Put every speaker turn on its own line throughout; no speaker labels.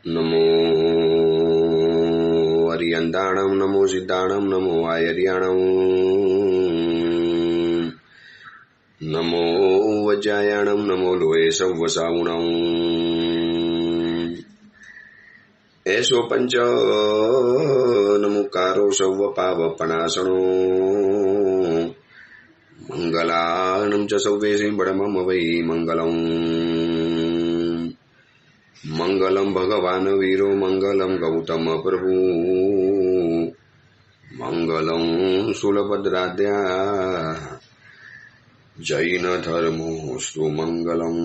नमो अरियंदाणं नमो सिद्धाणं नमो आयर्याणं नमो वज्रायाणं नमो लोये सव्वसावुणं एषो पंच नमुकारो सव्वपावपणासनो मंगलानं च सव्वेशे बडमम वै मंगलम् मंगलम भगवान वीरो मंगलम गौतम प्रभु मंगलम सुलभद्राद्या जैन धर्मोस्तु मंगलम।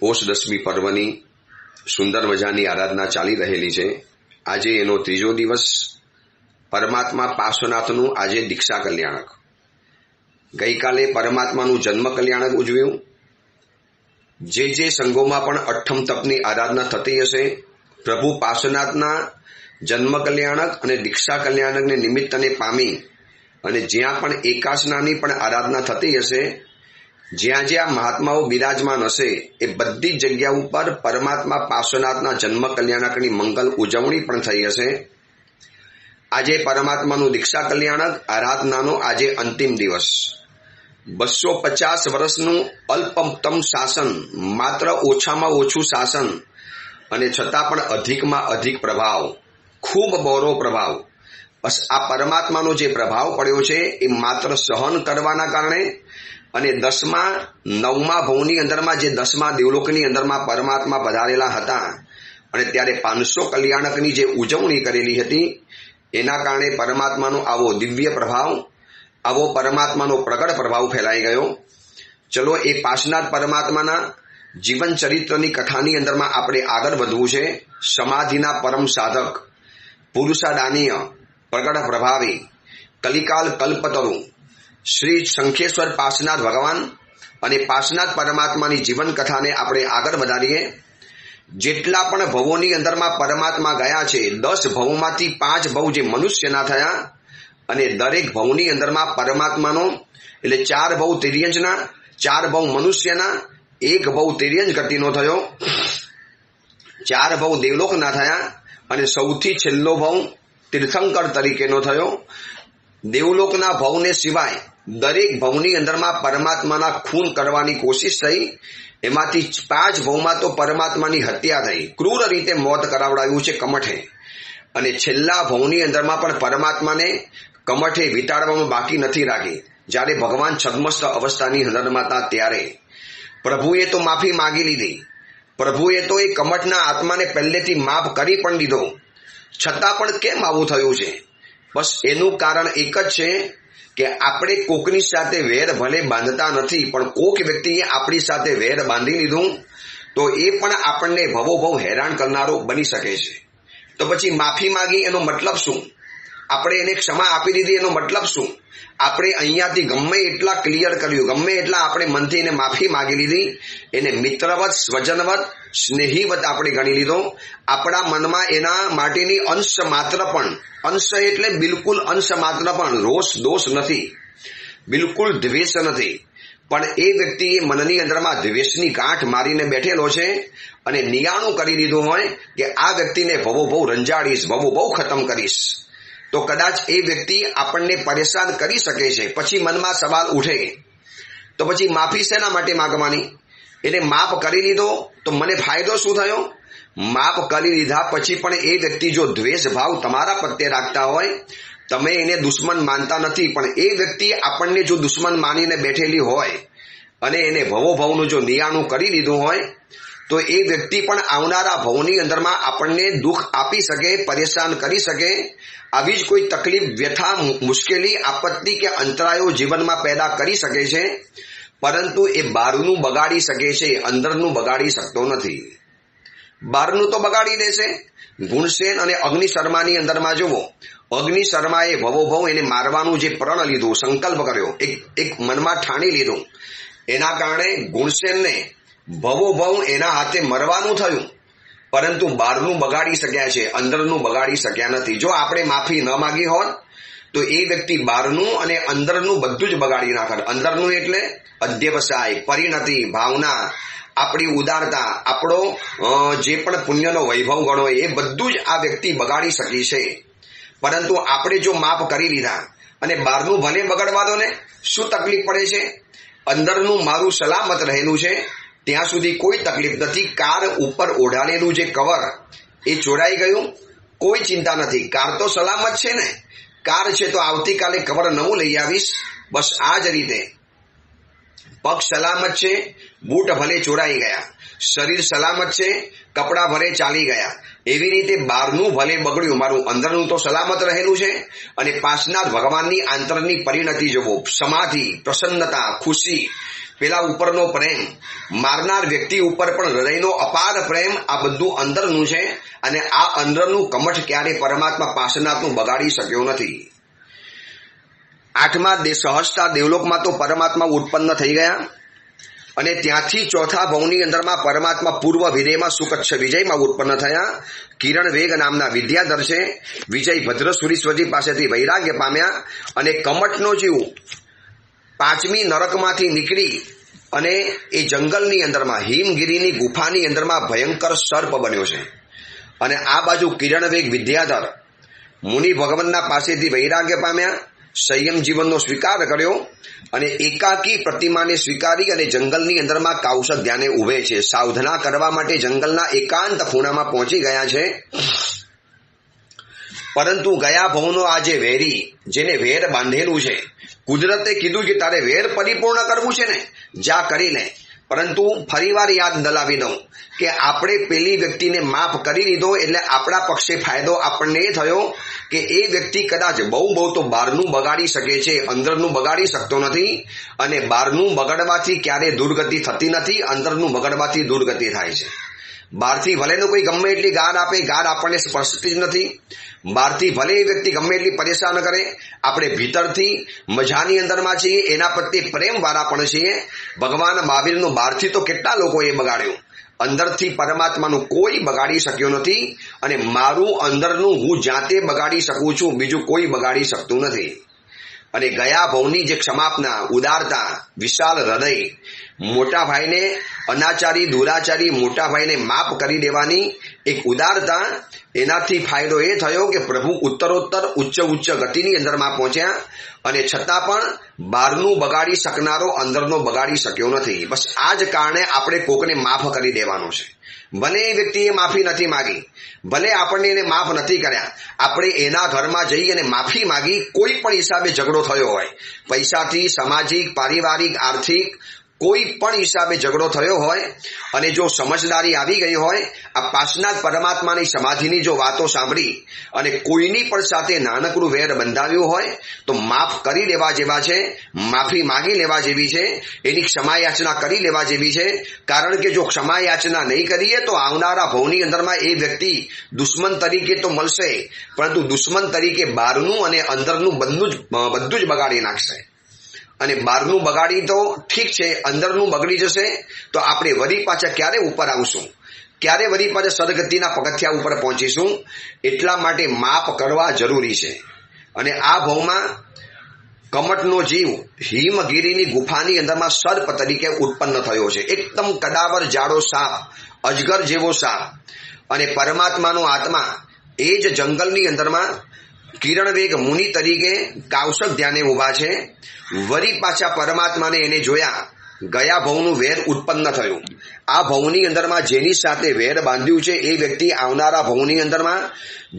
પોષ દસમી પર્વની સુંદર મજાની આરાધના ચાલી રહેલી છે। આજે એનો ત્રીજો દિવસ। પરમાત્મા પાર્શ્વનાથનું આજે દીક્ષા કલ્યાણક। ગઈકાલે પરમાત્માનું જન્મ કલ્યાણક ઉજવ્યું। જે સંઘોમાં પણ અઠ્ઠમ તપની આરાધના થતી હશે, પ્રભુ પાર્શ્વનાથના જન્મ કલ્યાણક અને દીક્ષા કલ્યાણકને નિમિત્તને પામી અને જ્યાં પણ એકાસનાની પણ આરાધના થતી હશે, જ્યાં જ્યાં મહાત્માઓ બિરાજમાન હશે, એ બધી જ જગ્યા ઉપર પરમાત્મા પાર્શ્વનાથના જન્મ કલ્યાણકની મંગલ ઉજવણી પણ થઈ હશે। આજે પરમાત્માનું દીક્ષા કલ્યાણક આરાધનાનો આજે અંતિમ દિવસ। 250 વર્ષનું અલ્પતમ શાસન, માત્ર ઓછામાં ઓછું શાસન, અને છતાં પણ અધિકમાં અધિક પ્રભાવ, ખૂબ બહોળો પ્રભાવ। બસ આ પરમાત્માનો જે પ્રભાવ પડ્યો છે એ માત્ર સહન કરવાના કારણે અને 10મા 9મા ભવની અંદરમાં જે 10મા દેવલોકની અંદરમાં પરમાત્મા પધારેલા હતા અને ત્યારે 500 કલ્યાણકની જે ઉજવણી કરેલી હતી, એના કારણે પરમાત્માનો આવો દિવ્ય પ્રભાવ, આવો પરમાત્માનો પ્રગટ પ્રભાવ ફેલાઈ ગયો। ચલો એ પાર્શ્વનાથ પરમાત્માના જીવન ચરિત્રની કથાની અંદરમાં આપણે આગળ વધવું છે। સમાધિના પરમ સાધક, પુરુષાદાનીય, પ્રગટ પ્રભાવી, કલિકાલ કલ્પતરુ શ્રી શંખેશ્વર પાર્શ્વનાથ ભગવાન અને પાર્શ્વનાથ પરમાત્માની જીવન કથાને આપણે આગળ વધારીએ। જેટલા પણ ભવોની અંદરમાં પરમાત્મા ગયા છે, 10 ભવોમાંથી 5 ભવ જે મનુષ્યના થયા અને દરેક ભવની અંદરમાં પરમાત્માનો એટલે 4 ભવ તિર્યંજના, 4 ભવ મનુષ્યના, 1 ભવ તિર્યંજ ગતિનો થયો, 4 ભવ દેવલોકના થયા અને સૌથી છેલ્લો ભવ તીર્થંકર તરીકેનો થયો। દેવલોકના ભવને સિવાય દરેક ભવની અંદરમાં પરમાત્માના ખૂન કરવાની કોશિશ થઈ। એમાંથી 5 ભવમાં તો પરમાત્માની હત્યા થઈ, ક્રૂર રીતે મોત કરાવડાવ્યું છે કમઠે, અને છેલ્લા ભવની અંદરમાં પણ પરમાત્માને કમઠે વિતાડવામાં બાકી નથી રાખી। જ્યારે ભગવાન છદ્મસ્ત અવસ્થાની અંદરમાં હતા ત્યારે પ્રભુએ તો માફી માગી લીધી, પ્રભુએ તો એ કમઠના આત્માને પહેલેથી માફ કરી પણ દીધો, છતાં પણ કેમ આવું થયું છે? બસ એનું કારણ એક જ છે કે આપણે કોકની સાથે વેર ભલે બાંધતા નથી, પણ કોક વ્યક્તિએ આપણી સાથે વેર બાંધી લીધું તો એ પણ આપણને ભવોભવ હેરાન કરનારો બની શકે છે। તો પછી માફી માંગી એનો મતલબ શું? આપણે એને ક્ષમા આપી દીધી એનો મતલબ શું? આપણે અહીંયાથી ગમે એટલા ક્લિયર કર્યું, ગમે એટલા આપણે મનથી એને માફી માંગી લીધી, એને મિત્રવત, સ્વજનવત, સ્નેહીવત આપણે ગણી લીધો, આપણા મનમાં એના માટેની અંશ માત્ર પણ, અંશ એટલે બિલકુલ અંશ માત્ર પણ રોષ દોષ નથી, બિલકુલ દ્વેષ નથી, પણ એ વ્યક્તિએ મનની અંદરમાં દ્વેષની ગાંઠ મારીને બેઠેલો છે અને નિયાણું કરી દીધું હોય કે આ વ્યક્તિને ભવોભવ રંજાડીશ, ભવોભવ ખતમ કરીશ, તો કદાચ એ વ્યક્તિ આપણને પરેશાન કરી શકે છે। પછી મનમાં સવાલ ઉઠે, તો પછી માફી શેના માટે માંગવાની? એને માફ કરી લીધો તો મને ફાયદો શું થયો? માફ કરી લીધા પછી પણ એ વ્યક્તિ જો દ્વેષ ભાવ તમારા પ્રત્યે રાખતા હોય, તમે એને દુશ્મન માનતા નથી, પણ એ વ્યક્તિ આપણને જો દુશ્મન માનીને બેઠેલી હોય અને એને ભવોભવનું જો નિયાણું કરી લીધું હોય, તો એ વ્યક્તિ પણ આવનારા ભવની અંદરમાં આપણને દુઃખ આપી શકે, પરેશાન કરી શકે, આવી જ કોઈ તકલીફ, વ્યથા, મુશ્કેલી, આપત્તિ કે અંતરાયો જીવનમાં પેદા કરી શકે છે, પરંતુ એ બહારનું બગાડી શકે છે, અંદરનું બગાડી શકતો નથી। બહારનું તો બગાડી દેશે। ગુણસેન અને અગ્નિ શર્માની અંદરમાં જુઓ, અગ્નિ શર્માએ ભવોભવ એને મારવાનું જે પ્રણ લીધું, સંકલ્પ કર્યો, એક મનમાં ઠાણી લીધું, એના કારણે ગુણસેનને ભવોભવ એના હાથે મરવાનું થયું, પરંતુ બહારનું બગાડી શક્યા છે, અંદરનું બગાડી શક્યા નથી। જો આપણે માફી ન માગી હોત તો એ વ્યક્તિ બહારનું અને અંદરનું બધું જ બગાડી નાખે. અંદરનું એટલે અધ્યવસાય, પરિણતિ, ભાવના, આપણી ઉદારતા, આપણો જે પણ પુણ્યનો વૈભવ ગણો એ બધું જ આ વ્યક્તિ બગાડી શકી છે. પરંતુ આપણે જો માફ કરી લીધા અને બહારનું ભલે બગડવા દો ને, શું તકલીફ પડે છે? અંદરનું મારું સલામત રહેલું છે, ત્યાં સુધી કોઈ તકલીફ નથી. કાર ઉપર ઓઢાડેલું જે કવર એ ચોરાઈ ગયું, કોઈ ચિંતા નથી. કાર તો સલામત છે ને, કાર છે તો આવતીકાલે કવર નવું લઈ આવીશ. બસ આ જ રીતે પગ સલામત છે, બૂટ ભલે ચોરાઈ ગયા, શરીર સલામત છે, કપડા ભલે ચાલી ગયા, એવી રીતે બહારનું ભલે બગડ્યું, મારું અંદરનું તો સલામત રહેલું છે. અને પાસના ભગવાનની આંતરની પરિણતિ જુઓ, સમાધિ, પ્રસન્નતા, ખુશી, પેલા ઉપરનો પ્રેમ, મારનાર વ્યક્તિ ઉપર પણ હૃદયનો અપાર પ્રેમ, આ બધું અંદરનું છે. અને આ અંદરનું કમઠ ક્યારે પરમાત્મા પાસનાથનું બગાડી શક્યો નથી. 8મા સહજતા દેવલોકમાં તો પરમાત્મા ઉત્પન્ન થઈ ગયા અને ત્યાંથી ચોથા ભવની અંદરમાં પરમાત્મા પૂર્વ વિદેયમાં સુકચ્છ વિજયમાં ઉત્પન્ન થયા. કિરણ વેગ નામના વિદ્યાધર છે. વિજય ભદ્ર સુરીશ્વરજી પાસેથી વૈરાગ્ય પામ્યા અને કમઠનો જીવ 5મી નરકમાંથી નીકળી અને એ જંગલની અંદરમાં હિમગીરીની ગુફાની અંદરમાં ભયંકર સર્પ બન્યો છે. અને આ બાજુ કિરણવેગ વિદ્યાધર મુનિ ભગવાનના પાસેથી વૈરાગ્ય પામ્યા, સંયમ જીવનનો સ્વીકાર કર્યો અને એકાકી પ્રતિમાને સ્વીકારી અને જંગલની અંદરમાં કૌશક ધ્યાને ઉભે છે. સાધના કરવા માટે જંગલના એકાંત ખૂણામાં પહોંચી ગયા છે. પરંતુ ગયા ભવનો આ જે વેરી, જેને વેર બાંધેલું છે, કુદરતે કીધું કે તારે વેર પરિપૂર્ણ કરવું છે ને, જા કરી લે. પરંતુ ફરીવાર યાદ દલાવી દઉં કે આપણે પેલી વ્યક્તિને માફ કરી દીધો એટલે આપણા પક્ષે ફાયદો આપણને એ થયો કે એ વ્યક્તિ કદાચ બહુ તો બહારનું બગાડી શકે છે, અંદરનું બગાડી શકતો નથી. અને બહારનું બગડવાથી ક્યારે દુર્ગતિ થતી નથી, અંદરનું બગડવાથી દુર્ગતિ થાય છે. બહારથી ભલેનું કોઈ ગમે એટલી ગાળ આપે, ગાળ આપણને સ્પર્શતી જ નથી. બહારથી ભલે એ વ્યક્તિ ગમે એટલી પરેશાન કરે, આપણે ભીતરથી મજાની અંદરમાં છીએ, એના પ્રત્યે પ્રેમ વાળા પણ છીએ. ભગવાન મહાવીરનું બહારથી તો કેટલા લોકોએ બગાડ્યું, અંદરથી પરમાત્માનું કોઈ બગાડી શક્યો નથી. અને મારું અંદરનું હું જાતે બગાડી શકું છું, બીજું કોઈ બગાડી શકતું નથી. અને ગયા ભવની જે ક્ષમાપના, ઉદારતા, વિશાળ હૃદય, મોટા ભાઈને અનાચારી દુરાચારી મોટા ભાઈને માફ કરી દેવાની એક ઉદારતા, એનાથી ફાયદો એ થયો કે પ્રભુ ઉત્તરોત્તર ઉચ્ચ ગતિની અંદરમાં પહોંચ્યા. અને છતાં પણ બહારનું બગાડી શકનારો અંદરનો બગાડી શક્યો નથી. બસ આ જ કારણે આપણે કોકને માફ કરી દેવાનો છે. ભલે એ વ્યક્તિએ માફી નથી માગી, ભલે આપણને એને માફ નથી કર્યા, આપણે એના ઘરમાં જઈ અને માફી માગી. કોઈ પણ હિસાબે ઝઘડો થયો હોય, પૈસાથી, સામાજિક, પારિવારિક, આર્થિક, કોઈ પણ હિસાબે ઝઘડો થયો હોય અને જો સમજદારી આવી ગઈ હોય, આ પાસનાથ પરમાત્માની સમાધિની જો વાતો સાંભળી અને કોઈની પણ સાથે નાનકડું વેર બંધાવ્યું હોય તો માફ કરી દેવા જેવા છે, માફી માગી લેવા જેવી છે, એની ક્ષમાયાચના કરી લેવા જેવી છે. કારણ કે જો ક્ષમાયાચના નહીં કરીએ તો આવનારા ભવની અંદરમાં એ વ્યક્તિ દુશ્મન તરીકે તો મળશે, પરંતુ દુશ્મન તરીકે બહારનું અને અંદરનું બધું જ બગાડી નાખશે. અને બહારનું બગાડી તો ઠીક છે, અંદરનું બગડી જશે તો આપણે વળી પાછા ક્યારે ઉપર આવશું, ક્યારે વળી પાછા સદગતિના પગથિયા ઉપર પહોંચીશું? એટલા માટે માફ કરવા જરૂરી છે. અને આ ભવમાં કમઠનો જીવ હિમગીરીની ગુફાની અંદરમાં સર્પ તરીકે ઉત્પન્ન થયો છે. એકદમ કદાવર જાડો સાપ, અજગર જેવો સાપ. અને પરમાત્માનો આત્મા એ જ જંગલની અંદરમાં કિરણવેગ મુનિ તરીકે કૌશક ધ્યાને ઉભા છે. વળી પાછા પરમાત્માને એને જોયા, ગયા ભવનું વેર ઉત્પન્ન થયું. આ ભવની અંદરમાં જેની સાથે વેર બાંધ્યું છે એ વ્યક્તિ આવનારા ભવની અંદરમાં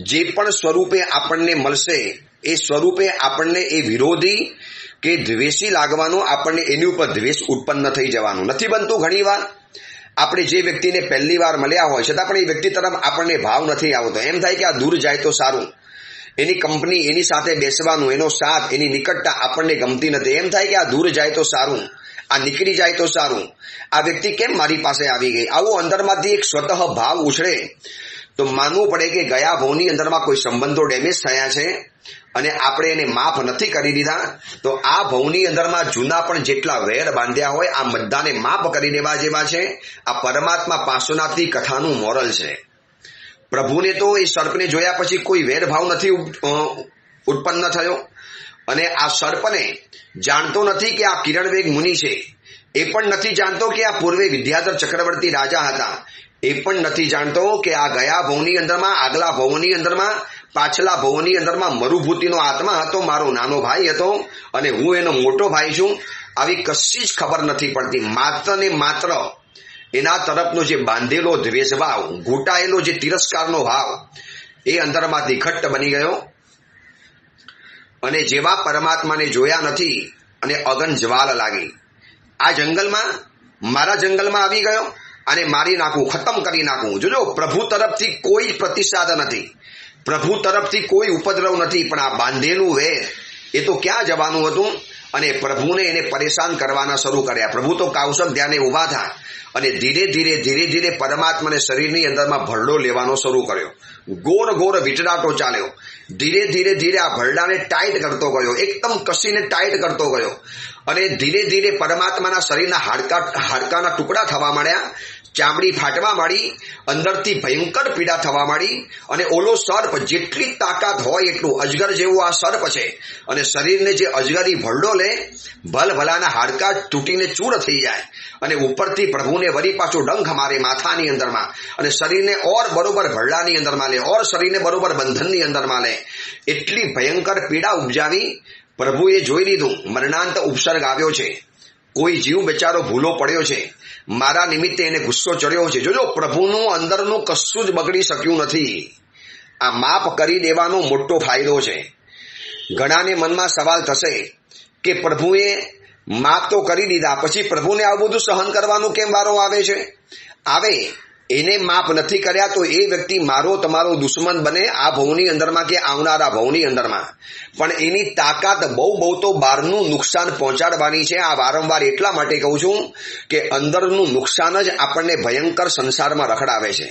જે પણ સ્વરૂપે આપણને મળશે એ સ્વરૂપે આપણને એ વિરોધી કે દ્વેષી લાગવાનો, આપણને એની ઉપર દ્વેષ ઉત્પન્ન થઈ જવાનું નથી બનતું. ઘણી વાર આપણે જે વ્યક્તિને પહેલી વાર મળ્યા હોય છતાં પણ એ વ્યક્તિ તરફ આપણને ભાવ નથી આવતો. એમ થાય કે આ દૂર જાય તો સારું, એની કંપની, એની સાથે બેસવાનું, એનો સાથ, એની નિકટતા આપણને ગમતી નથી. એમ થાય કે આ દૂર જાય તો સારું, આ નીકળી જાય તો સારું, આ વ્યક્તિ કેમ મારી પાસે આવી ગઈ. આવો અંદરમાંથી એક સ્વતઃ ભાવ ઉછળે તો માનવું પડે કે ગયા ભવની અંદરમાં કોઈ સંબંધો ડેમેજ થયા છે અને આપણે એને માફ નથી કરી દીધા. તો આ ભવની અંદરમાં જૂના પણ જેટલા વેર બાંધ્યા હોય આ બધાને માફ કરી દેવા જેવા છે. આ પરમાત્મા પાર્શ્વનાથની કથાનું મોરલ છે. પ્રભુને તો એ સર્પને જોયા પછી કોઈ વેરભાવ નથી ઉત્પન્ન થયો. અને આ સર્પને જાણતો નથી કે આ કિરણવેગ મુનિ છે, એ પણ નથી જાણતો કે આ પૂર્વે વિદ્યાધર ચક્રવર્તી રાજા હતા, એ પણ નથી જાણતો કે આ ગયા ભવની અંદરમાં, આગલા ભવની અંદરમાં, પાછલા ભવની અંદરમાં મરુભૂતિનો આત્મા હતો, મારો નાનો ભાઈ હતો અને હું એનો મોટો ભાઈ છું. આવી કશી જ ખબર નથી પડતી. માત્ર ને માત્ર એના તરફનો જે બાંધેલો દ્વેષભાવ, ઘૂંટાયેલો જે તિરસ્કારનો ભાવ એ અંદરમાંથી ઘટ્ટ બની ગયો અને જેવા પરમાત્માને જોયા નથી અને અગન જ્વાલ લાગી. આ જંગલમાં, મારા જંગલમાં આવી ગયો અને મારી નાખું, ખતમ કરી નાખું. જોજો, પ્રભુ તરફથી કોઈ પ્રતિસાદ નથી, પ્રભુ તરફથી કોઈ ઉપદ્રવ નથી, પણ આ બાંધેલું વેર એ તો ક્યાં જવાનું હતું અને પ્રભુને એને પરેશાન કરવાના શરૂ કર્યા. પ્રભુ તો કાઉસક ધ્યાને ઉભા થા અને ધીરે ધીરે ધીરે ધીરે પરમાત્માને શરીરની અંદરમાં ભરડો લેવાનો શરૂ કર્યો. ગોર ગોર વિટડાટો ચાલ્યો. ધીરે ધીરે ધીરે આ ભરડાને ટાઈટ કરતો ગયો, એકદમ કસીને ટાઈટ કરતો ગયો અને ધીરે ધીરે પરમાત્માના શરીરના હાડકાના ટુકડા થવા માંડ્યા, ચામડી ફાટવા માંડી, અંદરથી ભયંકર પીડા થવા માંડી અને ઓલો સર્પ, જેટલી તાકાત હોય એટલું અજગર જેવું આ સર્પ છે અને શરીરને જે અજગરી ભરડો લે, ભલભલાના હાડકા તૂટીને ચૂર થઈ જાય અને ઉપરથી પ્રભુને વળી પાછો ડંખ મારે માથાની અંદરમાં અને શરીરને ઓર બરોબર ભરડાની અંદરમાં લે, ઓર શરીરને બરોબર બંધનની અંદરમાં લે. એટલી ભયંકર પીડા ઉપજાવી. પ્રભુએ જોઈ લીધું મરણાંત ઉપસર્ગ આવ્યો છે, કોઈ જીવ બચારો ભૂલો પડ્યો છે, મારા નિમિત્તે એને ગુસ્સો ચડ્યો છે. જોજો, પ્રભુનું અંદરનું કશું જ બગડી શક્યું નથી. આ માફ કરી દેવાનો મોટો ફાયદો છે. ઘણાને મનમાં સવાલ થશે કે પ્રભુએ માફ તો કરી દીધા, પછી પ્રભુને આવું બધું સહન કરવાનું કેમ વારો આવે છે? આવે, એને માફ નથી કર્યા તો એ વ્યક્તિ મારો તમારો દુશ્મન બને આ ભવની અંદરમાં કે આવનારા ભવની અંદરમાં. પણ એની તાકાત બહુ તો બહારનું નુકસાન પહોંચાડવાની છે. આ વારંવાર એટલા માટે કહું છું કે અંદરનું નુકસાન જ આપણને ભયંકર સંસારમાં રખડાવે છે.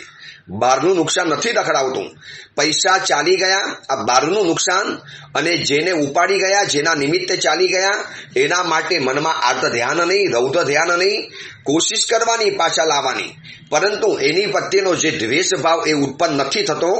બહારનું નુકસાન નથી રખડાવતું. પૈસા ચાલી ગયા, આ બહારનું નુકસાન, અને જેને ઉપાડી ગયા, જેના નિમિત્તે ચાલી ગયા, એના માટે મનમાં આર્ત ધ્યાન નહીં, રૌદ્ર ધ્યાન નહીં, કોશિશ કરવાની પાછા લાવવાની, પરંતુ એની પ્રત્યેનો જે દ્વેષ ભાવ એ ઉત્પન્ન નથી થતો.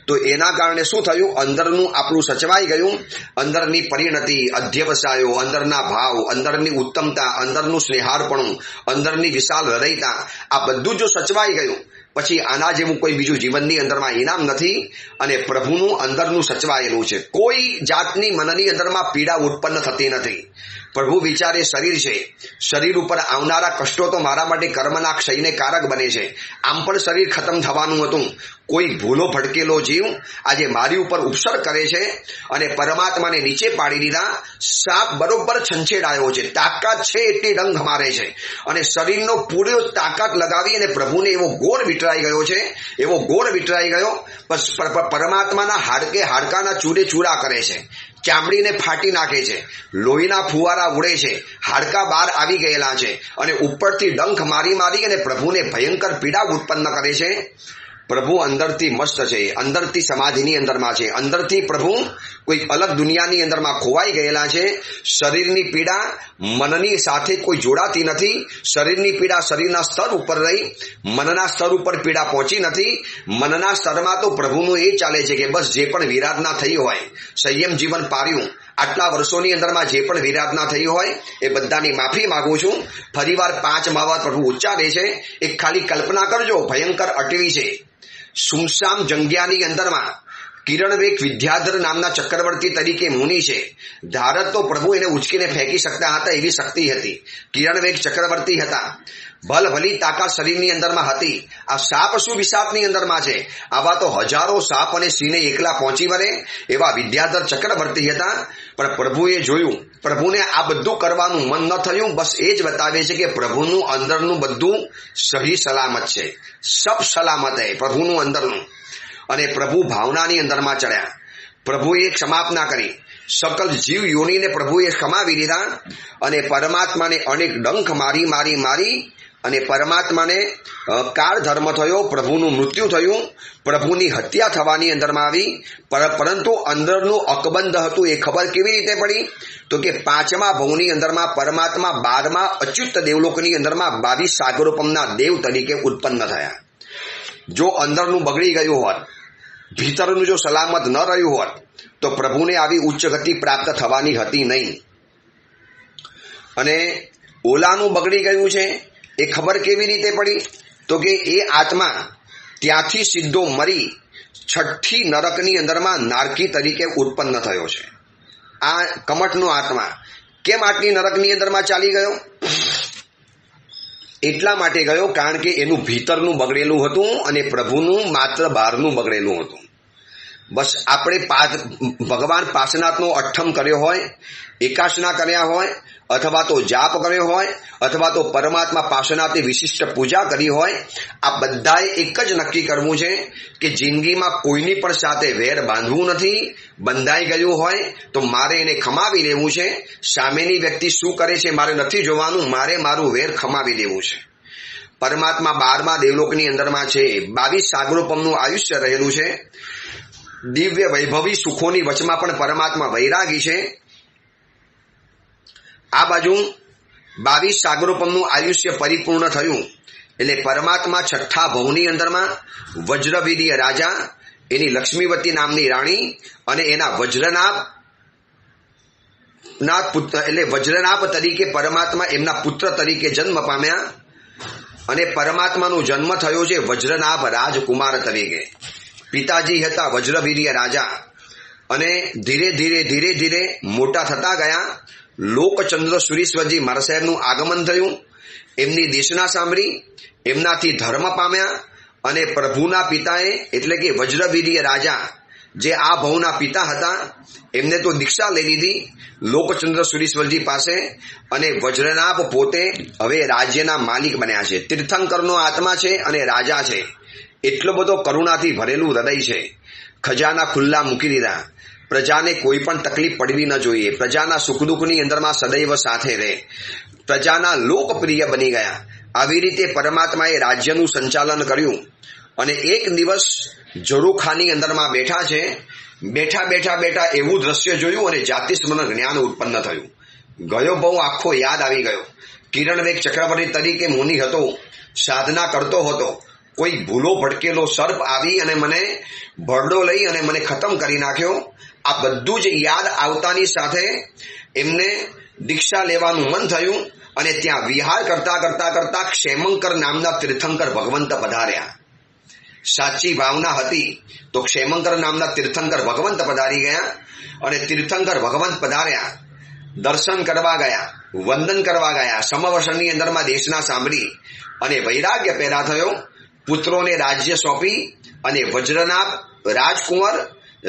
તો એના કારણે શું થયું? અંદરનું આપણું સચવાઈ ગયું, અંદરની પરિણતિ, અધ્યવસાયો, અંદરના ભાવ, અંદરની ઉત્તમતા, અંદરનું સ્નેહાર્પણું, અંદરની વિશાળ હૃદયતા, આ બધું જો સચવાઈ ગયું પછી આના જેવું કોઈ બીજું જીવનની અંદરમાં ઇનામ નથી. અને પ્રભુનું અંદરનું સચવાયેલું છે, કોઈ જાતની મનની અંદરમાં પીડા ઉત્પન્ન થતી નથી. પ્રભુ વિચારે શરીર છે, શરીર ઉપર આવનારા કષ્ટો તો મારા માટે કર્મના ક્ષયને કારક બને છે. આમ પણ શરીર ખતમ થવાનું હતું. કોઈ ભૂલો ભટકેલો જીવ આજે મારી ઉપર ઉપસર્ગ કરે છે અને પરમાત્માને નીચે પાડી દીધા. સાપ બરોબર છંછેડાયો છે, તાકાત છે એટલી ડંખ મારે છે અને શરીરનો પૂરો તાકાત લગાવી અને પ્રભુને એવો ગોળ વિટરાઈ ગયો છે, એવો ગોળ વિટરાઈ ગયો. પરમાત્માના હાડકાના ચૂરે ચૂરા કરે છે, ચામડીને ફાટી નાખે છે, લોહીના ફુવારા ઉડે છે, હાડકા બહાર આવી ગયેલા છે અને ઉપરથી ડંખ મારી મારી અને પ્રભુને ભયંકર પીડા ઉત્પન્ન કરે છે. પ્રભુ અંદરથી મસ્ત છે, અંદરથી સમાધિની અંદરમાં છે, અંદરથી પ્રભુ કોઈ અલગ દુનિયાની અંદરમાં ખોવાઈ ગયેલા છે. શરીરની પીડા મનની સાથે કોઈ જોડાતી નથી. શરીરની પીડા શરીરના સ્તર ઉપર રહી, મનના સ્તર ઉપર પીડા પહોંચી નથી. મનના સ્તરમાં તો પ્રભુનું એ ચાલે છે કે બસ જે પણ વિરાધના થઈ હોય, સંયમ જીવન પાર્યું, આટલા વર્ષોની અંદરમાં જે પણ વિરાધના થઈ હોય એ બધાની માફી માંગુ છું. ફરીવાર 5 વાર પ્રભુ ઉચ્ચારે છે. એક ખાલી કલ્પના કરજો, ભયંકર અટવી છે. સુમસામ જંગ્યાની અંદરમાં કિરણવેગ વિદ્યાધર નામના ચક્રવર્તી તરીકે મુનિ છે. ધારત તો પ્રભુ એને ઉચકીને ફેંકી શકતા હતા એવી શક્તિ હતી. કિરણવેગ ચક્રવર્તી હતા, ભલભલી તાકાત શરીરની અંદરમાં હતી. આ સાપ શું વિષાપની અંદરમાં છે? આવા તો હજારો સાપ અને સિંહને એકલા પહોંચી વળે એવા વિદ્યાધર ચક્રવર્તી હતા. પણ પ્રભુએ જોયું, પ્રભુને આ બધું કરવાનું મન ન થયું. બસ એ જ બતાવે છે કે પ્રભુનું અંદરનું બધું સહી સલામત છે, સબ સલામત હે પ્રભુનું અંદરનું. અને પ્રભુ ભાવનાની અંદરમાં ચડ્યા. પ્રભુએ ક્ષમાપના કરી, સકલ જીવ યોનીને પ્રભુએ ક્ષમાવી દીધા અને પરમાત્માને અનેક ડંખ મારી મારી મારી અને પરમાત્માને કાળ ધર્મ થયો, પ્રભુનું મૃત્યુ થયું, પ્રભુની હત્યા થવાની અંદરમાં આવી. પરંતુ અંદરનું અકબંધ હતું એ ખબર કેવી રીતે પડી? તો કે 5મા ભવની અંદરમાં પરમાત્મા 12મા અચ્યુત દેવલોકની અંદરમાં 22 સાગરોપમના દેવ તરીકે ઉત્પન્ન થયા. જો અંદરનું બગડી ગયું હોત, ભીતરનું જો સલામત ન રહ્યું હોત તો પ્રભુને આવી ઉચ્ચ ગતિ પ્રાપ્ત થવાની હતી નહીં. અને ઓલાનું બગડી ગયું છે એ ખબર કેવી રીતે પડી? તો કે એ આત્મા ત્યાંથી સીધો મરી છઠ્ઠી નરકની અંદરમાં નારકી તરીકે ઉત્પન્ન થયો છે. આ કમઠનો આત્મા કેમ આટલી નરકની અંદરમાં ચાલી ગયો? એટલા માટે ગયો કારણ કે એનું ભીતરનું બગડેલું હતું અને પ્રભુનું માત્ર બહારનું બગડેલું હતું. બસ આપણે ભગવાન પાર્શ્વનાથનો અઠ્ઠમ કર્યો હોય, એકાસના કર્યા હોય, અથવા તો જાપ કર્યો હોય, અથવા તો પરમાત્મા પાર્શ્વનાથની વિશિષ્ટ પૂજા કરી હોય, આ બધાએ એક જ નક્કી કરવું છે કે જિંદગીમાં કોઈની પણ સાથે વેર બાંધવું નથી. બંધાઈ ગયું હોય તો મારે એને ખમાવી લેવું છે. સામેની વ્યક્તિ શું કરે છે મારે નથી જોવાનું, મારે મારું વેર ખમાવી લેવું છે. પરમાત્મા 12મા દેવલોકની અંદરમાં છે. 22 સાગરોપમનું આયુષ્ય રહેલું છે. દિવ્ય વૈભવી સુખોની વચમાં પણ પરમાત્મા વૈરાગી છે. આ બાજુ 22 સાગરોપમનું આયુષ્ય પરિપૂર્ણ થયું એટલે પરમાત્મા છઠ્ઠા ભવની અંદરમાં વજ્રવીર્ય રાજા, એની લક્ષ્મીવતી નામની રાણી અને એના વજ્રનાભ પુત્ર એટલે વજ્રનાભ તરીકે પરમાત્મા એમના પુત્ર તરીકે જન્મ પામ્યા. અને પરમાત્માનો જન્મ થયો છે વજ્રનાભ રાજકુમાર તરીકે. પિતાજી હતા વજ્રવીર્ય રાજા અને ધીરે ધીરે મોટા થતા ગયા. લોકચંદ્ર સુરીશ્વરજી મારા સાહેબનું આગમન થયું. એમની દેશના સાંભળી, એમનાથી ધર્મ પામ્યા અને પ્રભુના પિતાએ એટલે કે વજ્રવીર્ય રાજા જે આ ભવના પિતા હતા એમને તો દીક્ષા લઈ લીધી લોકચંદ્ર સુરીશ્વરજી પાસે. અને વજ્રનાભ પોતે હવે રાજ્યના માલિક બન્યા છે. તીર્થંકરનો આત્મા છે અને રાજા છે. એટલો બધો કરુણાથી ભરેલું હૃદય છે. ખજાના ખુલ્લા મૂકી દીધા. પ્રજાને કોઈ પણ તકલીફ પડવી ન જોઈએ. પ્રજાના સુખ દુઃખની અંદરમાં સદૈવ સાથે રહે. પ્રજાના લોકપ્રિય બની ગયા. આવી રીતે પરમાત્માએ રાજ્યનું સંચાલન કર્યું. અને એક દિવસ ઝરૂખાની અંદરમાં બેઠા છે. બેઠા એવું દ્રશ્ય જોયું અને જાતિ સ્મરણ જ્ઞાન ઉત્પન્ન થયું. ગયો બહુ આખો યાદ આવી ગયો. કિરણવેગ ચક્રવર્તી તરીકે મુનિ હતો, સાધના કરતો હતો. કોઈ ભૂલો ભટકેલો સર્પ આવી અને મને ભરડો લઈ અને મને ખતમ કરી નાખ્યો. આ બધું જ યાદ આવતાની સાથે એમને દીક્ષા લેવાનું મન થયું અને ત્યાં વિહાર કરતા ક્ષેમંકર નામના તીર્થંકર ભગવંત પધાર્યા. સાચી ભાવના હતી તો ક્ષેમંકર નામના તીર્થંકર ભગવંત પધારી ગયા. અને તીર્થંકર ભગવંત પધાર્યા, દર્શન કરવા ગયા, વંદન કરવા ગયા. સમવર્ષની અંદરમાં દેશના સાંભળી અને વૈરાગ્ય પેદા થયો. પુત્રોને રાજ્ય સોંપી અને વજ્રનાભ રાજકુંવર,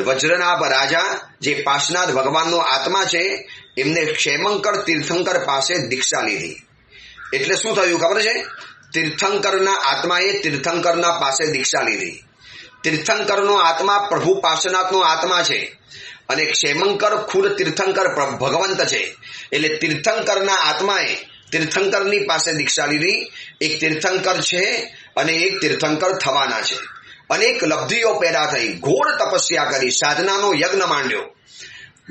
વજ્રનાભ રાજા જે પાર્શ્વનાથ ભગવાનનો આત્મા છે એમને ક્ષેમંકર તીર્થંકર પાસે દીક્ષા લીધી. એટલે શું થયું ખબર છે? તીર્થંકરના આત્માએ તીર્થંકરના પાસે દીક્ષા લીધી. તીર્થંકરનો આત્મા પ્રભુ પાર્શ્વનાથનો આત્મા છે અને ક્ષેમંકર ખુદ તીર્થંકર ભગવંત છે. એટલે તીર્થંકરના આત્માએ તીર્થંકરની પાસે દીક્ષા લીધી. એક તીર્થંકર છે અને એક તીર્થંકર થવાના છે. અનેક લબ્ધિઓ પેદા થઈ. ઘોર તપસ્યા કરી, સાધનાનો યજ્ઞ માંડ્યો.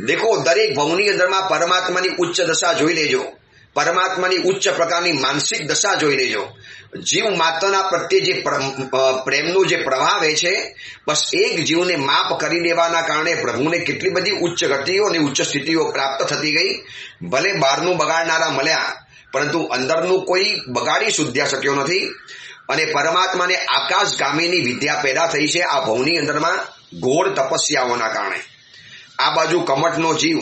દેખો, દરેક ભવની અંદરમાં પરમાત્માની ઉચ્ચ દશા જોઈ લેજો. પરમાત્માની ઉચ્ચ પ્રકારની માનસિક દશા જોઈ લેજો. જીવ માત્રના પ્રત્યે જે પ્રેમનો જે પ્રવાહ વહે છે, બસ એક જીવને માફ કરી દેવાના કારણે પ્રભુને કેટલી બધી ઉચ્ચ ગતિઓ અને ઉચ્ચ સ્થિતિઓ પ્રાપ્ત થતી ગઈ. ભલે બહારનું બગાડનારા મળ્યા પરંતુ અંદરનું કોઈ બગાડી સુધ્યા શક્યો નથી. અને પરમાત્માને આકાશગામીની વિદ્યા પેદા થઈ છે આ ભવની અંદરમાં ઘોર તપસ્યાઓના કારણે. આ બાજુ કમઠનો જીવ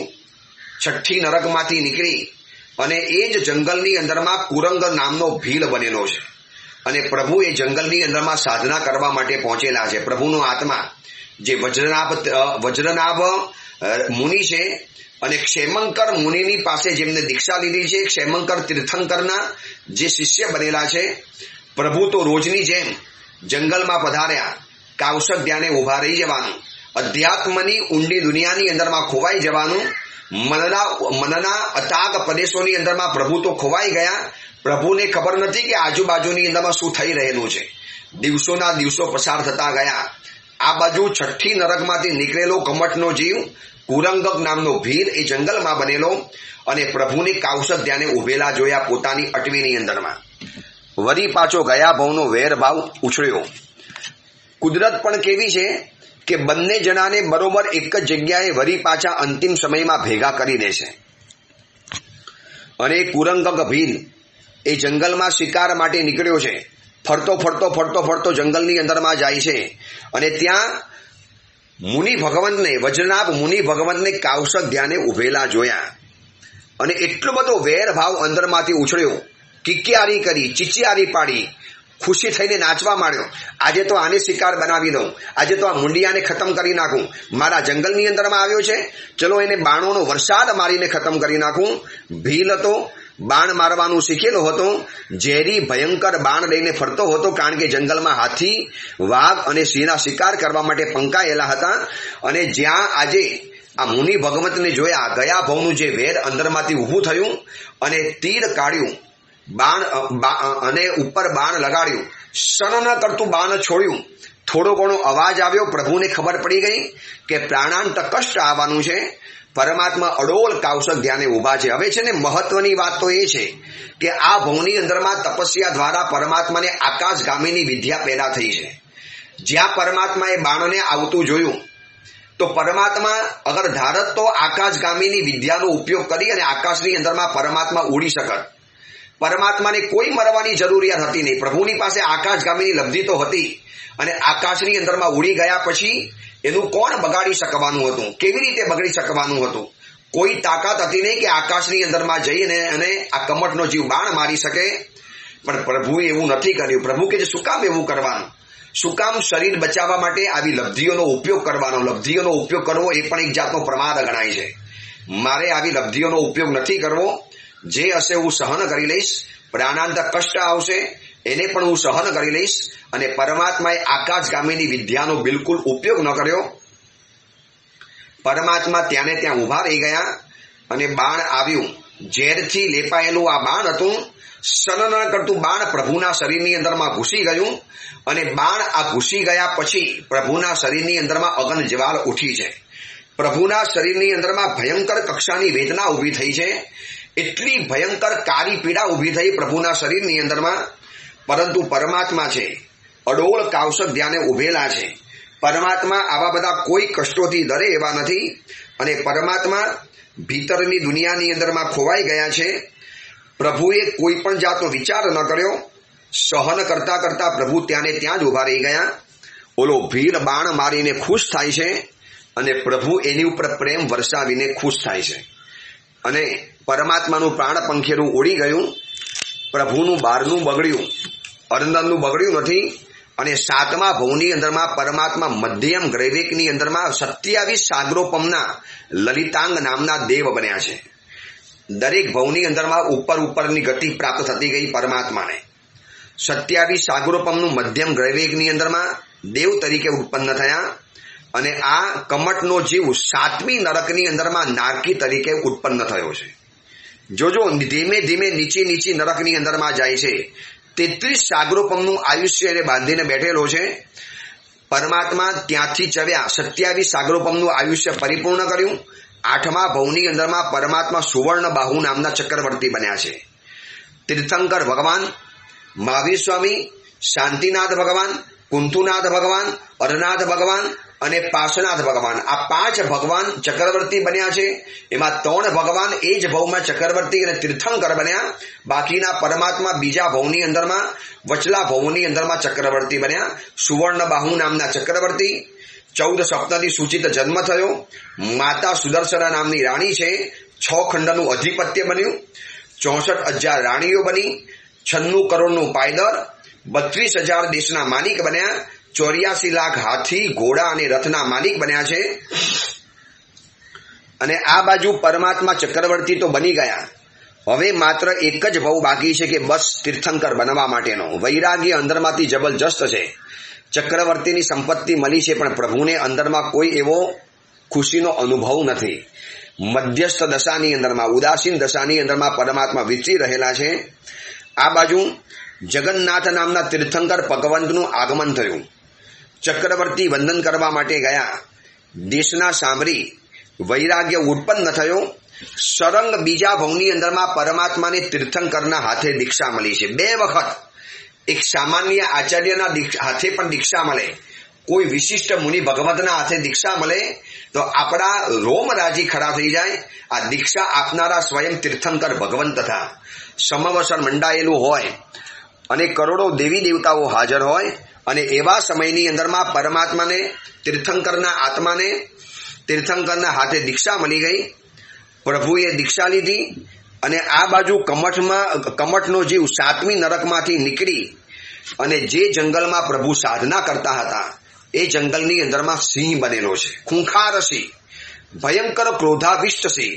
છઠ્ઠી નરકમાંથી નીકળી અને એ જ જંગલની અંદરમાં કુરંગ નામનો ભીલ બનેલો છે. અને પ્રભુ એ જંગલની અંદરમાં સાધના કરવા માટે પહોંચેલા છે. પ્રભુનો આત્મા જે વજ્રનાભ મુનિ છે અને ક્ષેમંકર મુનિની પાસે જેમને દીક્ષા લીધી છે, ક્ષેમંકર તીર્થંકરના જે શિષ્ય બનેલા છે. પ્રભુ તો રોજની જેમ જંગલમાં પધાર્યા. કાવસક ધ્યાને ઉભા રહી જવાનું, અધ્યાત્મની ઊંડી દુનિયાની અંદરમાં ખોવાઈ જવાનું. મનના અતાગ પ્રદેશોની અંદરમાં પ્રભુ તો ખોવાઈ ગયા. પ્રભુને ખબર નથી કે આજુબાજુની અંદરમાં શું થઈ રહેલું છે. દિવસોના દિવસો પસાર થતા ગયા. આ બાજુ છઠ્ઠી નરકમાંથી નીકળેલો કમઠનો જીવ કુરંગક નામનો ભીલ એ જંગલમાં બનેલો અને પ્રભુને કાવસક ધ્યાને ઉભેલા જોયા પોતાની અટવીની અંદરમાં. વરી પાછો ગયા ભાવનો વેરભાવ ઉછળ્યો. કુદરત પણ કેવી છે કે બંને જણાને બરોબર એક જ જગ્યાએ વરી પાછા અંતિમ સમયમાં ભેગા કરી દેશે. અને કુરંગક ભીલ એ જંગલમાં શિકાર માટે નીકળ્યો છે. ફરતો જંગલની અંદરમાં જાય છે અને ત્યાં વજ્રનાભ મુનિ ભગવંતને કાઉસક ધ્યાને ઉભેલા જોયા અને એટલો બધો વેરભાવ અંદરમાંથી ઉછળ્યો, કિકિયારી કરી, ચીચિયારી પાડી, ખુશી થઈને નાચવા માંડ્યો. આજે તો આને શિકાર બનાવી દઉં, આજે તો આ મુંડિયાને ખતમ કરી નાખું. મારા જંગલની અંદરમાં આવ્યો છે, ચલો એને બાણોનો વરસાદ મારીને ખતમ કરી નાખું. ભીલ હતો, બાણ મારવાનું શીખેલો હતો, ઝેરી ભયંકર બાણ લઈને ફરતો હતો, કારણ કે જંગલમાં હાથી, વાઘ અને સિંહના શિકાર કરવા માટે પંકાયેલા હતા. અને જ્યાં આજે આ મુનિ ભગવંતને જોયા, ગયા ભાવનું જે વેર અંદરમાંથી ઊભું થયું અને તીર કાઢ્યું, બાણ અને ઉપર બાણ લગાડ્યું, સન ન કરતું બાણ છોડ્યું. થોડો ઘણો અવાજ આવ્યો, પ્રભુને ખબર પડી ગઈ કે પ્રાણાંત કષ્ટ આવવાનું છે. પરમાત્મા અડોલ કાઉસક ધ્યાને ઉભા છે. હવે છે ને, મહત્વની વાત તો એ છે કે આ ભવની અંદરમાં તપસ્યા દ્વારા પરમાત્માને આકાશગામીની વિદ્યા પેદા થઈ છે. જ્યાં પરમાત્માએ બાણને આવતું જોયું તો પરમાત્મા અગર ધારત તો આકાશગામીની વિદ્યાનો ઉપયોગ કરી અને આકાશની અંદરમાં પરમાત્મા ઉડી શકત. પરમાત્માને કોઈ મરવાની જરૂરિયાત હતી નહીં. પ્રભુની પાસે આકાશગામીની લબ્ધિ તો હતી અને આકાશની અંદરમાં ઉડી ગયા પછી એનું કોણ બગાડી શકવાનું હતું? કેવી રીતે બગડી શકવાનું હતું? કોઈ તાકાત હતી નહીં કે આકાશની અંદરમાં જઈને અને આ કમઠનો જીવ બાણ મારી શકે. પણ પ્રભુએ એવું નથી કર્યું. પ્રભુ કે શું કામ એવું કરવાનું? શું કામ શરીર બચાવવા માટે આવી લબ્ધિઓનો ઉપયોગ કરવાનો? લબ્ધિઓનો ઉપયોગ કરવો એ પણ એક જાતનો પ્રમાદ ગણાય છે. મારે આવી લબ્ધિઓનો ઉપયોગ નથી કરવો. જે હશે હું સહન કરી લઈશ. પ્રાણાંત કષ્ટ આવશે એને પણ હું સહન કરી લઈશ. અને પરમાત્માએ આકાશગામીની વિદ્યાનો બિલકુલ ઉપયોગ ન કર્યો. પરમાત્મા ત્યાંને ત્યાં ઉભા રહી ગયા અને બાણ આવ્યું. ઝેરથી લેપાયેલું આ બાણ હતું. સનન કરતું બાણ પ્રભુના શરીરની અંદરમાં ઘૂસી ગયું અને બાણ આ ઘૂસી ગયા પછી પ્રભુના શરીરની અંદરમાં અગન જ્વાલ ઉઠી છે. પ્રભુના શરીરની અંદરમાં ભયંકર કક્ષાની વેદના ઊભી થઈ છે. એટલી ભયંકર કાળી પીડા ઊભી થઈ પ્રભુના શરીરની અંદરમાં. પરંતુ પરમાત્મા છે, અડોળ કાઉસક ધ્યાને ઉભેલા છે. પરમાત્મા આવા બધા કોઈ કષ્ટોથી ડરે એવા નથી. અને પરમાત્મા ભીતરની દુનિયાની અંદરમાં ખોવાઈ ગયા છે. પ્રભુએ કોઈ પણ જાતનો વિચાર ન કર્યો. સહન કરતા કરતા પ્રભુ ત્યાંને ત્યાં જ ઉભા રહી ગયા. ઓલો ભીલ બાણ મારીને ખુશ થાય છે અને પ્રભુ એની ઉપર પ્રેમ વરસાવીને ખુશ થાય છે. અને પરમાત્માનું પ્રાણ પંખેરું ઉડી ગયું. પ્રભુનું બારનું બગડ્યું, અંદરનું બગડ્યું નથી. અને સાતમા ભવની અંદરમાં પરમાત્મા મધ્યમ ગ્રૈવેકની અંદરમાં 27 સાગરોપમના લલિતાંગ નામના દેવ બન્યા છે. દરેક ભવની અંદરમાં ઉપરની ગતિ પ્રાપ્ત થતી ગઈ પરમાત્માને. 27 સાગરોપમનું મધ્યમ ગ્રૈવેકની અંદરમાં દેવ તરીકે ઉત્પન્ન થયા. અને આ કમટનો જીવ 7મી નરકની અંદરમાં નારકી તરીકે ઉત્પન્ન થયો છે. જોજો, ધીમે ધીમે નીચી નરકની અંદરમાં જાય છે. 33 સાગરોપમનું આયુષ્ય એને બાંધીને બેઠેલો છે. પરમાત્મા ત્યાંથી ચવ્યા 27 સાગરોપમનું આયુષ્ય પરિપૂર્ણ કર્યું. 8મા ભવની અંદરમાં પરમાત્મા સુવર્ણ બાહુ નામના ચક્રવર્તી બન્યા છે. તીર્થંકર ભગવાન, મહાવીર સ્વામી, શાંતિનાથ ભગવાન, કુંતુનાથ ભગવાન, અરનાથ ભગવાન અને પાર્શ્વનાથ ભગવાન, આ 5 ભગવાન ચક્રવર્તી બન્યા છે. એમાં 3 ભગવાન એ જ ભવમાં ચક્રવર્તી અને તીર્થંકર બન્યા. બાકીના પરમાત્મા બીજા ભવની અંદરમાં, વચલા ભવની અંદરમાં ચક્રવર્તી બન્યા. સુવર્ણ બાહુ નામના ચક્રવર્તી. 14 સપ્તથી સૂચિત જન્મ થયો. માતા સુદર્શના નામની રાણી છે. 6 ખંડનું અધિપત્ય બન્યું. 64,000 રાણીઓ બની. 96 કરોડનું પાયદર. 32,000 દેશના માલિક બન્યા. 84 લાખ હાથી, ઘોડા અને રથના માલિક બન્યા છે. અને આ બાજુ પરમાત્મા ચક્રવર્તી તો બની ગયા. હવે માત્ર એક જ ભવ બાકી છે કે બસ તીર્થંકર બનવા માટેનો. વૈરાગ્ય અંદરમાંથી જબરજસ્ત છે. ચક્રવર્તીની સંપત્તિ મળી છે પણ પ્રભુને અંદરમાં કોઈ એવો ખુશીનો અનુભવ નથી. મધ્યસ્થ દશાની અંદરમાં, ઉદાસીન દશાની અંદરમાં પરમાત્મા વિચરી રહેલા છે. આ બાજુ જગન્નાથ નામના તીર્થંકર ભગવંતનું આગમન થયું. ચક્રવર્તી વંદન કરવા માટે ગયા. દેશના સાંભળી વૈરાગ્ય ઉત્પન્ન થયો. સરંગ બીજા ભવની અંદરમાં પરમાત્માને તીર્થંકરના હાથે દીક્ષા મળી છે. 2 વખત. એક સામાન્ય આચાર્યના હાથે પણ દીક્ષા મળે, કોઈ વિશિષ્ટ મુનિ ભગવંતના હાથે દીક્ષા મળે તો આપણા રોમ રાજી ખડા થઈ જાય. આ દીક્ષા આપનારા સ્વયં તીર્થંકર ભગવંત તથા સમવસર મંડાયેલું હોય અને કરોડો દેવી દેવતાઓ હાજર હોય અને એવા સમયની અંદરમાં પરમાત્માને તીર્થંકરના આત્માને તીર્થંકરના હાથે દીક્ષા મળી ગઈ. પ્રભુએ દીક્ષા લીધી અને આ બાજુ કમઠનો જીવ 7મી નરકમાંથી નીકળી અને જે જંગલમાં પ્રભુ સાધના કરતા હતા એ જંગલની અંદરમાં સિંહ બનેલો છે. ખૂંખાર સિંહ, ભયંકર ક્રોધાવિષ્ટ સિંહ,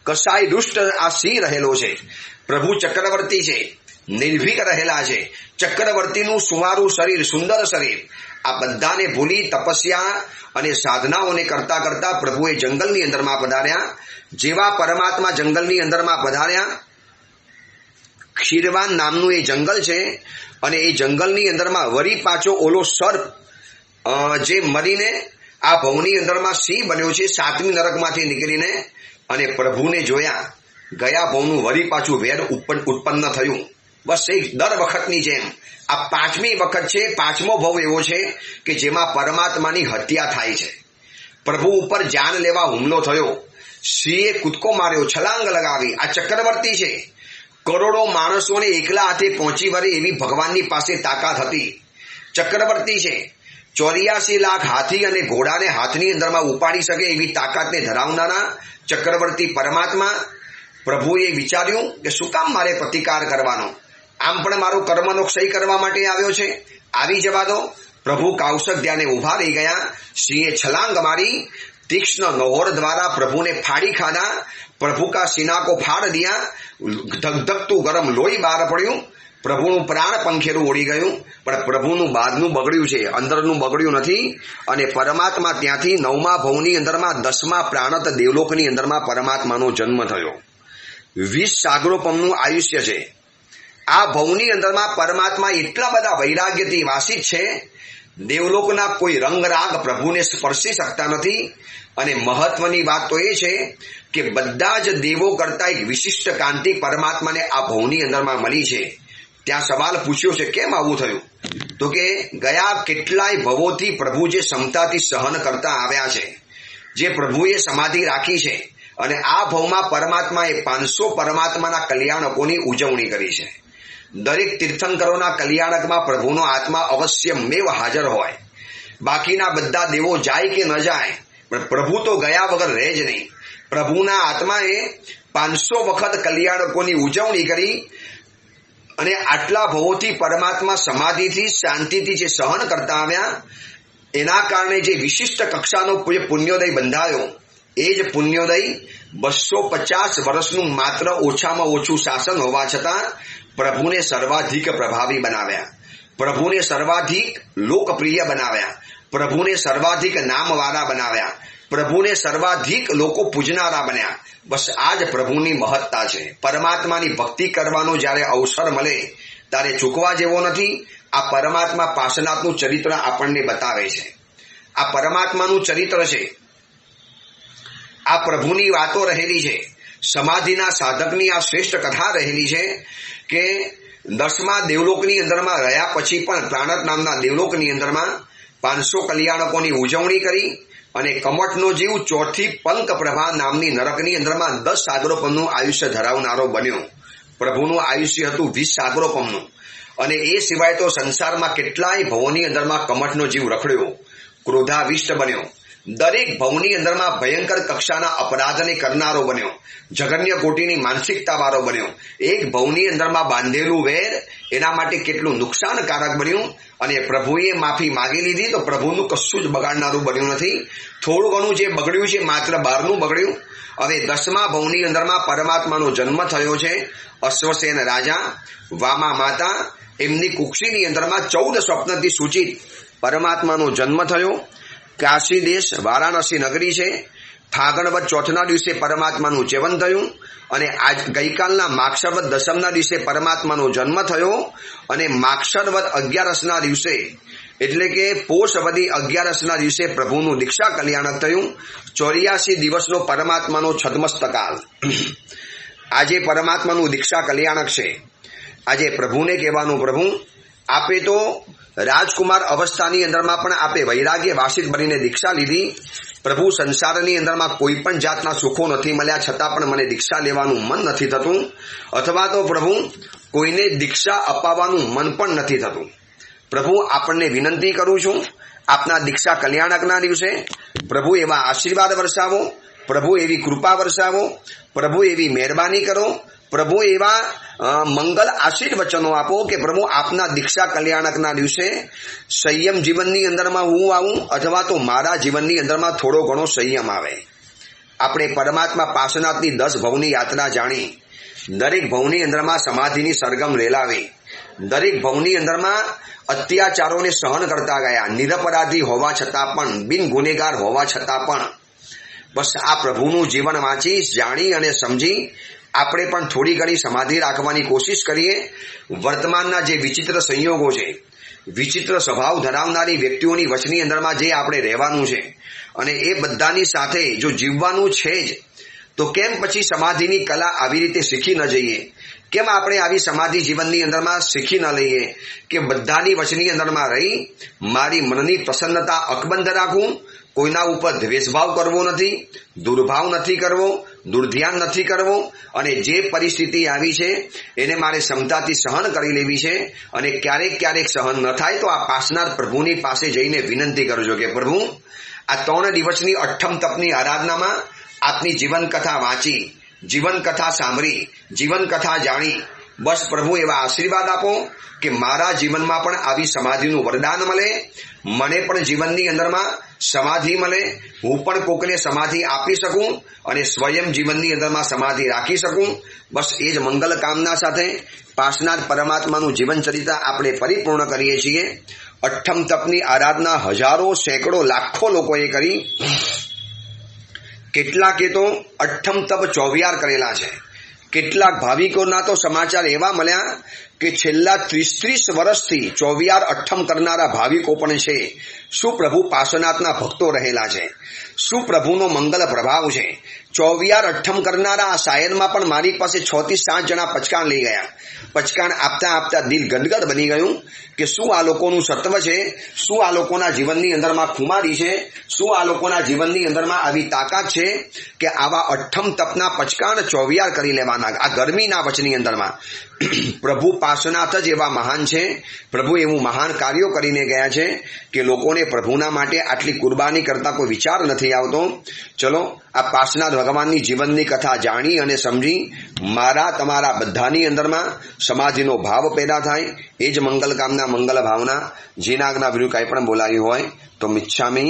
કસાય દુષ્ટ આ સિંહ રહેલો છે. પ્રભુ ચક્રવર્તી છે, નિર્ભીક રહેલા છે. ચક્રવર્તીનું સુવારું શરીર, સુંદર શરીર, આ બધાને ભૂલી તપસ્યા અને સાધનાઓને કરતા કરતા પ્રભુએ જંગલની અંદરમાં પધાર્યા. જેવા પરમાત્મા જંગલની અંદરમાં પધાર્યા, ખીરવાન નામનું એ જંગલ છે અને એ જંગલની અંદરમાં વરી પાછો ઓલો સર્પ જે મરીને આ ભવની અંદરમાં સિંહ બન્યો છે 7મી નરકમાંથી નીકળીને, અને પ્રભુને જોયા ગયા ભવનું વરી પાછું વેર ઉત્પન્ન થયું. બસ એ દર વખતની જેમ આ 5મી વખત છે. 5મો ભવ એવો છે કે જેમાં પરમાત્માની હત્યા થાય છે. પ્રભુ ઉપર જાન લેવા હુમલો થયો, સિંહે કૂદકો માર્યો, છલાંગ લગાવી. આ ચક્રવર્તી છે, કરોડો માણસોને એકલા હાથે પહોંચી વળે એવી ભગવાનની પાસે તાકાત હતી. ચક્રવર્તી છે, 84 લાખ હાથી અને ઘોડાને હાથની અંદરમાં ઉપાડી શકે એવી તાકાતને ધરાવનારા ચક્રવર્તી પરમાત્મા. પ્રભુએ વિચાર્યું કે શું કામ મારે પ્રતિકાર કરવાનો, આમ પણ મારો કર્મનો ક્ષય કરવા માટે આવ્યો છે, આવી જવા દો. પ્રભુ કૌશલ્યાને ઉભા રહી ગયા. સિંહે છલાંગ મારી, तीक्ष्ण नौहर द्वारा प्रभु ने फाड़ी खाना. प्रभु का सीना को फाड़ दिया. धगधगतु गरम लोही बहार पड़्યું. પ્રભુનું પ્રાણ પંખેરું ઉડી ગયું, પણ પ્રભુનું બહારનું બગડ્યું છે, અંદરનું બગડ્યું નથી. અને પરમાત્મા ત્યાંથી 9મા ભવની અંદરમાં 10મા પ્રાણત દેવલોકની અંદરમાં પરમાત્માનો જન્મ થયો. 20 સાગરોપમનું આયુષ્ય છે. આ ભવની અંદરમાં પરમાત્મા એટલા બધા વૈરાગ્યથી વાસિત છે, દેવલોકના કોઈ રંગરાગ પ્રભુને સ્પર્શી શકતા નથી. અને મહત્વની વાત તો એ છે કે બધા જ દેવો કરતા એક વિશિષ્ટ કાંતિ પરમાત્માને આ ભવની અંદરમાં મળી છે. ત્યાં સવાલ પૂછ્યો છે કેમ આવું થયું, તો કે ગયા કેટલાય ભવોથી પ્રભુ જે ક્ષમતાથી સહન કરતા આવ્યા છે, જે પ્રભુએ સમાધિ રાખી છે, અને આ ભવમાં પરમાત્માએ 500 પરમાત્માના કલ્યાણકોની ઉજવણી કરી છે. દરેક તીર્થંકરોના કલ્યાણકમાં પ્રભુનો આત્મા અવશ્ય મેવ હાજર હોય. બાકીના બધા દેવો જાય કે ન જાય, પણ પ્રભુ તો ગયા વગર રહે જ નહીં. પ્રભુના આત્માએ 500 વખત કલ્યાણકોની ઉજવણી કરી. અને આટલા ભવોથી પરમાત્મા સમાધિથી શાંતિથી જે સહન કરતા આવ્યા, એના કારણે જે વિશિષ્ટ કક્ષાનો પુણ્યોદય બંધાયો, એ જ પુણ્યોદય 250 વર્ષનું માત્ર ઓછામાં ઓછું શાસન હોવા છતાં પ્રભુને સર્વાધિક પ્રભાવી બનાવ્યા, પ્રભુને સર્વાધિક લોકપ્રિય બનાવ્યા, પ્રભુને સર્વાધિક નામવાળા બનાવ્યા, પ્રભુને સર્વાધિક લોકો પૂજનારા બન્યા. બસ આ જ પ્રભુની મહત્તા છે. પરમાત્માની ભક્તિ કરવાનો જ્યારે અવસર મળે ત્યારે ચૂકવા જેવો નથી. આ પરમાત્મા પાર્શ્વનાથનું ચરિત્ર આપણને બતાવે છે. આ પરમાત્માનું ચરિત્ર છે. આ પ્રભુની વાતો રહેલી છે. સમાધિના સાધકની આ શ્રેષ્ઠ કથા રહેલી છે કે 10મા દેવલોકની અંદરમાં રહ્યા પછી પણ પ્રાણત નામના દેવલોકની અંદરમાં 500 કલ્યાણકોની ઉજવણી કરી. અને કમઠનો જીવ 4થી પંક પ્રભા નામની નરકની અંદરમાં 10 સાગરોપમનું આયુષ્ય ધરાવનારો બન્યો. પ્રભુનું આયુષ્ય હતું 20 સાગરોપમનું. અને એ સિવાય તો સંસારમાં કેટલાય ભવોની અંદરમાં કમઠનો જીવ રખડ્યો, ક્રોધાવિષ્ટ બન્યો. દરેક ભવની અંદરમાં ભયંકર કક્ષાના અપરાધને કરનારો બન્યો, જઘન્ય કોટીની માનસિકતા વાળો બન્યો. એક ભવની અંદરમાં બાંધેલું વેર એના માટે કેટલું નુકસાનકારક બન્યું. અને પ્રભુએ માફી માંગી લીધી તો પ્રભુનું કશું જ બગાડનારું બન્યું નથી. થોડું ઘણું જે બગડ્યું છે માત્ર બહારનું બગડ્યું. હવે 10મા ભવની અંદરમાં પરમાત્માનો જન્મ થયો છે. અશ્વસેન રાજા, વામા માતા, એમની કુક્ષીની અંદરમાં 14 સ્વપ્નથી સૂચિત પરમાત્માનો જન્મ થયો. કાશી દેશ વારાણસી નગરી છે. ફાગણવદ ચોથના દિવસે પરમાત્માનું સેવન થયું. અને આજ ગઈકાલના માક્ષરવદ દશમના દિવસે પરમાત્માનો જન્મ થયો. અને માક્ષરવદ 11ના દિવસે એટલે કે પોષવદી 11ના દિવસે પ્રભુનું દીક્ષા કલ્યાણક થયું. 84 દિવસનો પરમાત્માનો છદ્મસ્તકાલ. આજે પરમાત્માનું દીક્ષા કલ્યાણક છે. આજે પ્રભુને કહેવાનું, પ્રભુ આપે તો રાજકુમાર અવસ્થાની અંદરમાં પણ આપે વૈરાગ્ય વાસિત બનીને દીક્ષા લીધી. પ્રભુ સંસારની અંદરમાં કોઈ પણ જાતના સુખો નથી મળ્યા છતાં પણ મને દીક્ષા લેવાનું મન નથી થતું, અથવા તો પ્રભુ કોઈને દીક્ષા અપાવવાનું મન પણ નથી થતું. પ્રભુ આપણને વિનંતી કરું છું, આપના દીક્ષા કલ્યાણકના દિવસે પ્રભુ એવા આશીર્વાદ વરસાવો, પ્રભુ એવી કૃપા વરસાવો, પ્રભુ એવી મહેરબાની કરો, પ્રભુ એવા મંગલ આશીર્વચનો આપો કે પ્રભુ આપના દીક્ષા કલ્યાણકના દિવસે સંયમ જીવનની અંદરમાં હું આવું, અથવા તો મારા જીવનની અંદરમાં થોડો ઘણો સંયમ આવે. આપણે પરમાત્મા પાર્શ્વનાથની 10 ભવની યાત્રા જાણી, દરેક ભવની અંદરમાં સમાધિની સરગમ રેલાવી, દરેક ભવની અંદરમાં અત્યાચારોને સહન કરતા ગયા, નિરપરાધી હોવા છતાં પણ, બિન ગુનેગાર હોવા છતાં પણ. બસ આ પ્રભુનું જીવન વાંચી, જાણી અને સમજી આપણે પણ થોડી ઘણી સમાધિ રાખવાની કોશિશ કરીએ. વર્તમાનના જે વિચિત્ર સંયોગો છે, વિચિત્ર સ્વભાવ ધરાવનારી વ્યક્તિઓની વચની અંદરમાં જે આપણે રહેવાનું છે અને એ બધાની સાથે જો જીવવાનું છે જ, તો કેમ પછી સમાધિની કલા આવી રીતે શીખી ન જઈએ? કેમ આપણે આવી સમાધિ જીવનની અંદરમાં શીખી ન લઈએ કે બધાની વચની અંદરમાં રહી મારી મનની પ્રસન્નતા અકબંધ રાખું, કોઈના ઉપર દ્વેષભાવ કરવો નથી, દુર્ભાવ નથી કરવો, દુર્ધ્યાન નથી કરવો, અને જે પરિસ્થિતિ આવી છે એને મારે ક્ષમતાથી સહન કરી લેવી છે. અને ક્યારેક ક્યારેક સહન ન થાય તો આ પાસનાર પ્રભુની પાસે જઈને વિનંતી કરજો કે પ્રભુ આ 3 દિવસની અઠ્ઠમ તપની આરાધનામાં આપની જીવન કથા વાંચી, જીવન કથા સાંભળી, જીવન કથા જાણી, બસ પ્રભુ એવા આશીર્વાદ આપો કે મારા જીવનમાં પણ આવી સમાધિનું વરદાન મળે, મને પણ જીવનની અંદરમાં સમાધિ મળે, હું પણ કોકને સમાધિ આપી શકું અને સ્વયં જીવનની અંદરમાં સમાધિ રાખી શકું. બસ એ જ મંગલ કામના સાથે પાસનાર પરમાત્માનું જીવન ચરિત્ર આપણે પરિપૂર્ણ કરીએ છીએ. અઠ્ઠમ તપની આરાધના હજારો, સેંકડો, લાખો લોકોએ કરી. કેટલાકે તો અઠ્ઠમ તપ 24 કરેલા છે. કેટલાક ભાવિકોના તો સમાચાર એવા મળ્યા કે છેલ્લા 30 વર્ષથી 24 અઠ્ઠમ કરનારા ભાવિકો પણ છે. શું પ્રભુ પાર્શ્વનાથના ભક્તો રહેલા છે? શું પ્રભુનો મંગલ પ્રભાવ છે? 24 અઠ્ઠમ કરનારા આ શાયરમાં પણ મારી પાસે 6 થી 7 જણા પચકાણ લઈ ગયા. પચકાણ આપતા આપતા દિલ ગદગદ બની ગયું કે શું આ લોકોનું સત્વ છે, શું આ લોકોના જીવનની અંદરમાં ખુમારી છે, શું આ લોકોના જીવનની અંદરમાં આવી તાકાત છે કે આવા અઠ્ઠમ તપના પચકાણ 24 કરી લેવાના આ ગરમીના વચની અંદરમાં. પ્રભુ પાર્શ્વનાથ જ એવા મહાન છે, પ્રભુ એવું મહાન કાર્યો કરીને ગયા છે કે લોકોને પ્રભુના માટે આટલી કુરબાની કરતા કોઈ વિચાર નથી આવતો. ચલો આ પાર્શ્વનાથ ભગવાનની જીવનની કથા જાણી અને સમજી મારા તમારા બધાની અંદરમાં સમાધિનો ભાવ પેદા થાય, એ જ મંગલ કામના મંગલ ભાવના. જીનાગના વિરુદ્ધ કાંઈ પણ બોલાવી હોય તો મિચ્છામી